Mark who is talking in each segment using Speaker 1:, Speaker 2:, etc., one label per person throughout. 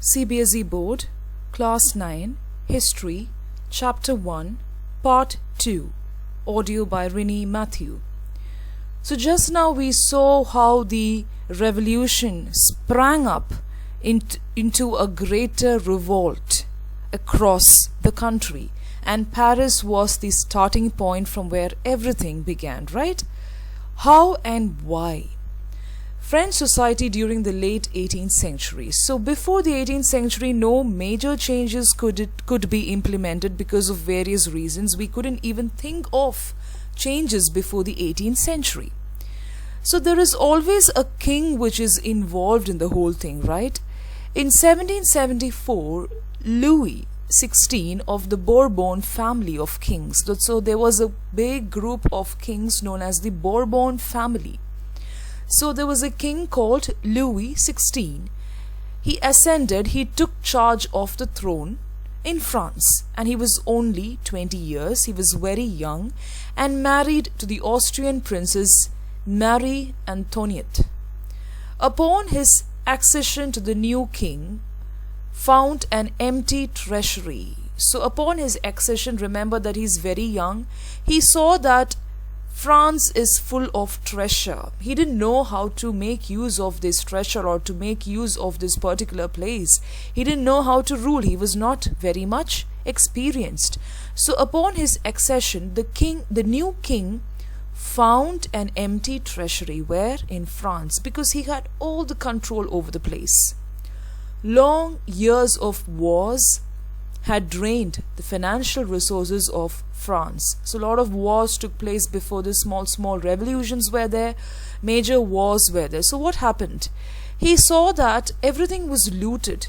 Speaker 1: CBSE Board, Class 9, History, Chapter 1, Part 2, audio by Rini Matthew. So just now we saw how the revolution sprang up into a greater revolt across the country, and Paris was the starting point from where everything began, right? How and why? French society during the late 18th century. So before the 18th century, no major changes could be implemented because of various reasons. We couldn't even think of changes before the 18th century. So there is always a king which is involved in the whole thing, right? In 1774, Louis XVI of the Bourbon family of kings. So there was a big group of kings known as the Bourbon family. So there was a king called Louis XVI. He ascended, he took charge of the throne in France, and he was only 20 years. He was very young and married to the Austrian princess Marie Antoinette. Upon his accession to the new king, found an empty treasury. So upon his accession, remember that he's very young, he saw that France is full of treasure. He didn't know how to make use of this treasure or to make use of this particular place. He didn't know how to rule. He was not very much experienced. So upon his accession, the new king found an empty treasury. Where? In France, because he had all the control over the place. Long years of wars had drained the financial resources of France. So a lot of wars took place before the small revolutions were there, major wars were there. So what happened? He saw that everything was looted.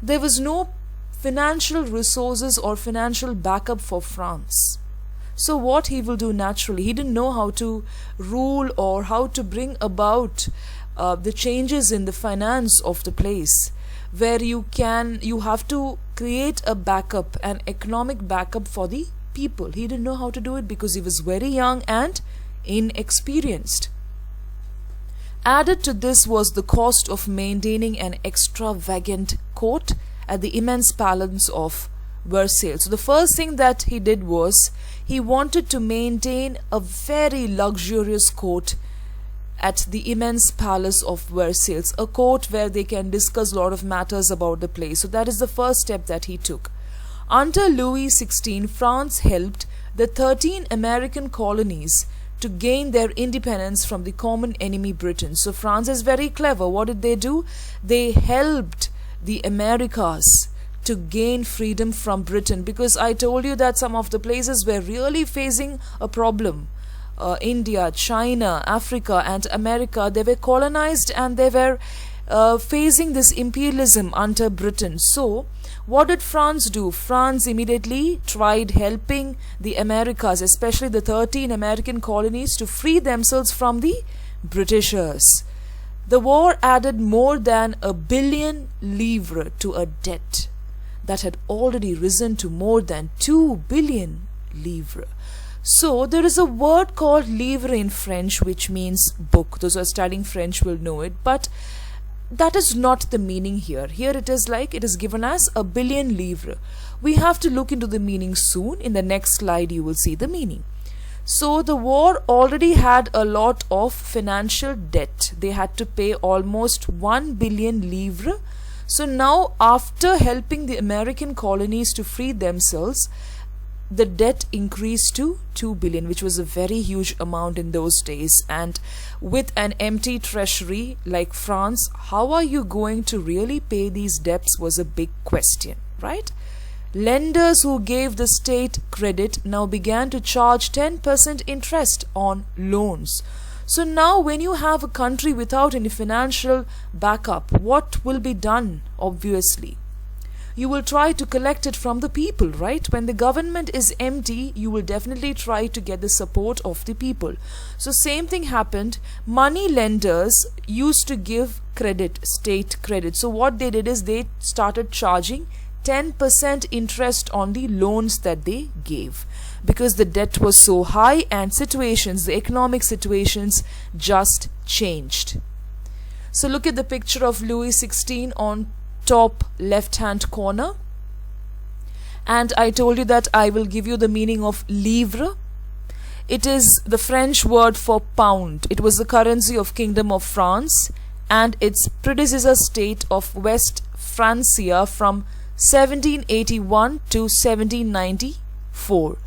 Speaker 1: There was no financial resources or financial backup for France. So what he will do naturally, he didn't know how to rule or how to bring about the changes in the finance of the place, where you have to create a backup, an economic backup for the people. He didn't know how to do it because he was very young and inexperienced. Added to this was the cost of maintaining an extravagant court at the immense palace of Versailles. So the first thing that he did was he wanted to maintain a very luxurious court at the immense palace of Versailles, a court where they can discuss a lot of matters about the place. So that is the first step that he took. Under Louis XVI, France helped the 13 American colonies to gain their independence from the common enemy Britain. So France is very clever. What did they do? They helped the Americas to gain freedom from Britain, because I told you that some of the places were really facing a problem. India, China, Africa and America, they were colonized and they were facing this imperialism under Britain. So what did France do? France immediately tried helping the Americas, especially the 13 American colonies, to free themselves from the Britishers. The war added more than $1 billion to a debt that had already risen to more than 2 billion livres. So there is a word called livre in French which means book. Those who are studying French will know it, but that is not the meaning here. Here it is like it is given as $1 billion livres. We have to look into the meaning soon. In the next slide you will see the meaning. So the war already had a lot of financial debt. They had to pay almost 1 billion livres. So now, after helping the American colonies to free themselves, the debt increased to 2 billion, which was a very huge amount in those days. And with an empty treasury like France, how are you going to really pay these debts was a big question, right? Lenders who gave the state credit now began to charge 10% interest on loans. So now when you have a country without any financial backup, what will be done? Obviously, you will try to collect it from the people, right? When the government is empty, you will definitely try to get the support of the people. So same thing happened. Money lenders used to give credit, state credit. So what they did is they started charging 10% interest on the loans that they gave, because the debt was so high and the economic situations just changed. So look at the picture of Louis XVI on top left hand corner. And I told you that I will give you the meaning of livre. It is the French word for pound. It was the currency of Kingdom of France and its predecessor state of West Francia from 1781 to 1794.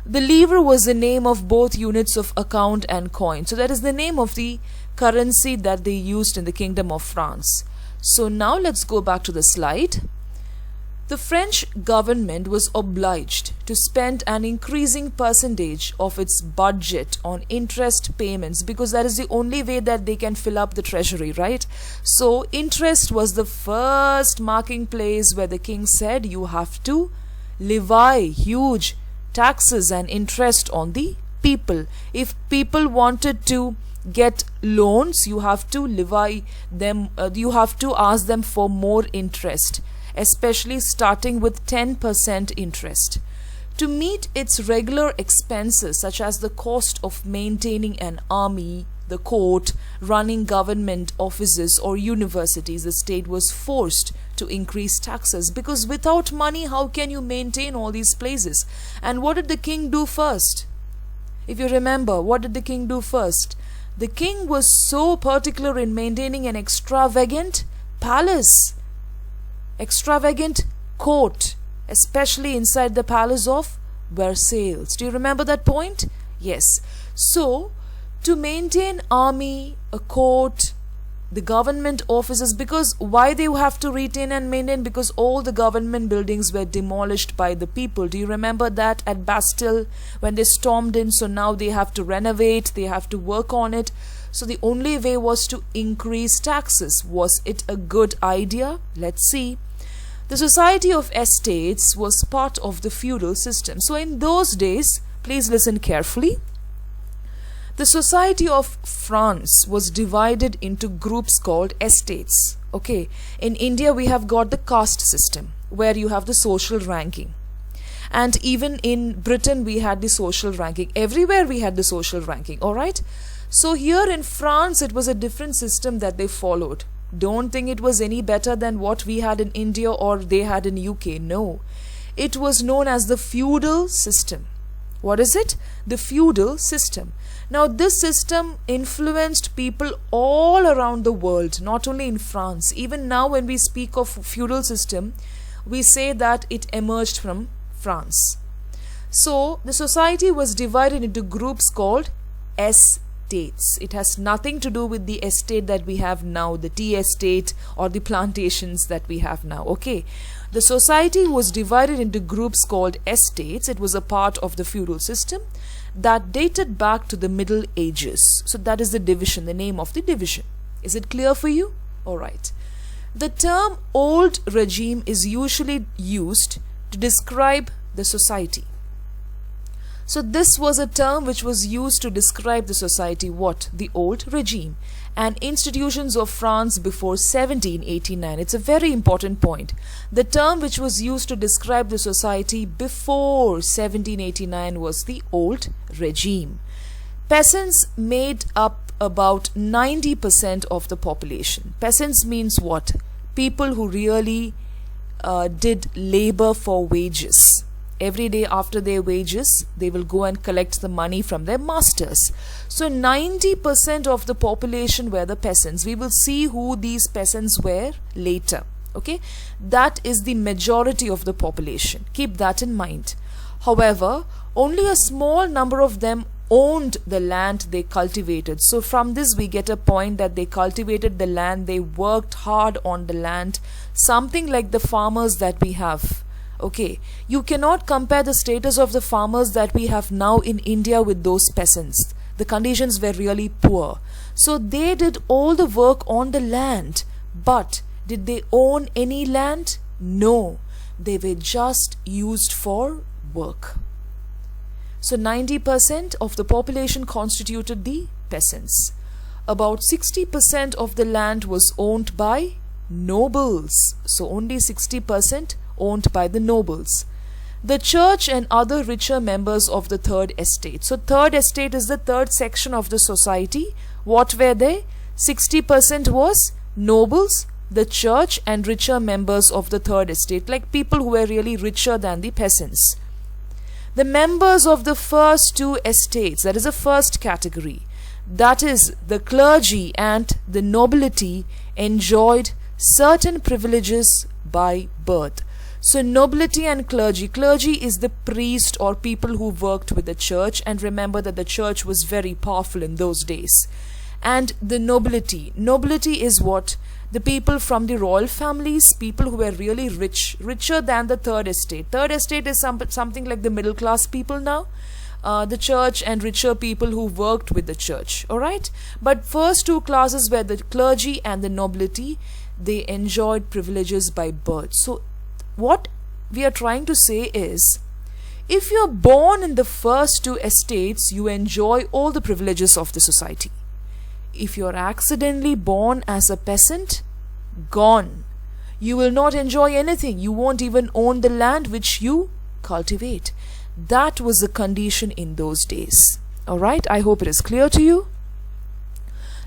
Speaker 1: The livre was the name of both units of account and coin. So that is the name of the currency that they used in the Kingdom of France. So now let's go back to the slide. The French government was obliged to spend an increasing percentage of its budget on interest payments because that is the only way that they can fill up the treasury, right? So interest was the first marking place where the king said you have to levy huge taxes and interest on the people. If people wanted to get loans, you have to levy them, you have to ask them for more interest, especially starting with 10% interest. To meet its regular expenses such as the cost of maintaining an army, the court, running government offices or universities, the state was forced to increase taxes because without money how can you maintain all these places? And what did the king do first? If you remember, what did the king do first? The king was so particular in maintaining an extravagant palace, extravagant court, especially inside the palace of Versailles. Do you remember that point? Yes. So to maintain army, a court, the government offices, because why they have to retain and maintain? Because all the government buildings were demolished by the people. Do you remember that at Bastille when they stormed in? So now they have to renovate, they have to work on it. So the only way was to increase taxes. Was it a good idea? Let's see. The Society of Estates was part of the feudal system. So in those days, please listen carefully. The Society of France was divided into groups called estates. Okay, in India we have got the caste system where you have the social ranking. And even in Britain we had the social ranking. Everywhere we had the social ranking, alright? So here in France it was a different system that they followed. Don't think it was any better than what we had in India or they had in UK. No. It was known as the feudal system. What is it? The feudal system. Now this system influenced people all around the world, not only in France. Even now when we speak of feudal system, we say that it emerged from France. So the society was divided into groups called estates. It has nothing to do with the estate that we have now, the tea estate or the plantations that we have now. Okay. The society was divided into groups called estates. It was a part of the feudal system that dated back to the Middle Ages. So that is the division, the name of the division. Is it clear for you? Alright. The term old regime is usually used to describe the society. So this was a term which was used to describe the society. What? The old regime and institutions of France before 1789. It's a very important point. The term which was used to describe the society before 1789 was the old regime. Peasants made up about 90% of the population. Peasants means what? People who really did labor for wages. Every day after their wages, they will go and collect the money from their masters. So 90% of the population were the peasants. We will see who these peasants were later. Okay, that is the majority of the population. Keep that in mind. However, only a small number of them owned the land they cultivated. So from this we get a point that they cultivated the land, they worked hard on the land, something like the farmers that we have. Okay, you cannot compare the status of the farmers that we have now in India with those peasants. The conditions were really poor. So they did all the work on the land. But did they own any land? No. They were just used for work. So 90% of the population constituted the peasants. About 60% of the land was owned by nobles. So only 60% owned by the nobles. The church and other richer members of the third estate. So third estate is the third section of the society. What were they? 60% was nobles, the church and richer members of the third estate, like people who were really richer than the peasants. The members of the first two estates, that is the first category, that is the clergy and the nobility, enjoyed certain privileges by birth. So nobility and clergy. Clergy is the priest or people who worked with the church, and remember that the church was very powerful in those days. And the nobility. Nobility is what? The people from the royal families, people who were really rich, richer than the third estate. Third estate is something like the middle class people now. The church and richer people who worked with the church. Alright? But first two classes were the clergy and the nobility. They enjoyed privileges by birth. So what we are trying to say is, if you are born in the first two estates, you enjoy all the privileges of the society. If you are accidentally born as a peasant, gone. You will not enjoy anything. You won't even own the land which you cultivate. That was the condition in those days. Alright, I hope it is clear to you.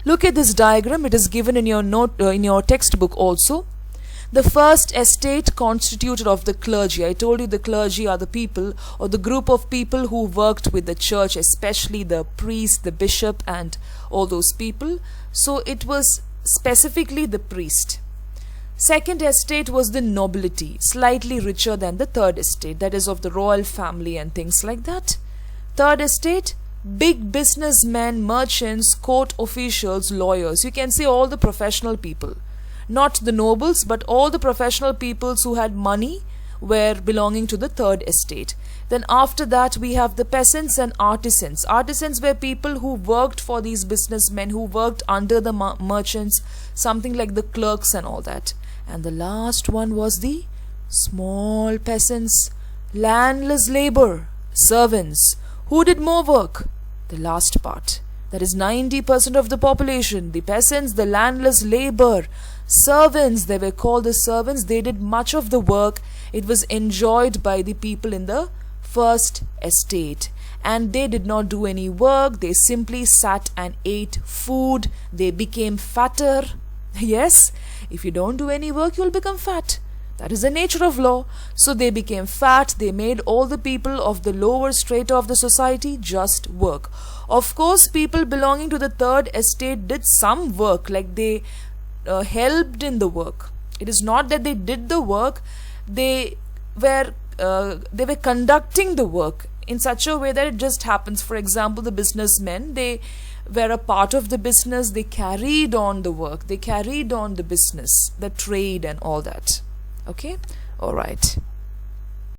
Speaker 1: Look at this diagram. It is given in your note in your textbook also. The first estate constituted of the clergy. I told you the clergy are the people or the group of people who worked with the church, especially the priest, the bishop and all those people. So it was specifically the priest. Second estate was the nobility, slightly richer than the third estate, that is of the royal family and things like that. Third estate, big businessmen, merchants, court officials, lawyers. You can see all the professional people. Not the nobles, but all the professional peoples who had money were belonging to the third estate. Then after that we have the peasants and artisans. Artisans were people who worked for these businessmen, who worked under the merchants, something like the clerks and all that. And the last one was the small peasants, landless labor, servants. Who did more work? The last part. That is 90% of the population. The peasants, the landless labor, servants, they were called the servants. They did much of the work. It was enjoyed by the people in the first estate. And they did not do any work. They simply sat and ate food. They became fatter. Yes, if you don't do any work, you will become fat. That is the nature of law. So they became fat. They made all the people of the lower strata of the society just work. Of course, people belonging to the third estate did some work, like they helped in the work. It is not that they did the work. They were conducting the work in such a way that it just happens. For example, the businessmen, they were a part of the business. They carried on the work. They carried on the business, the trade and all that. Okay? All right.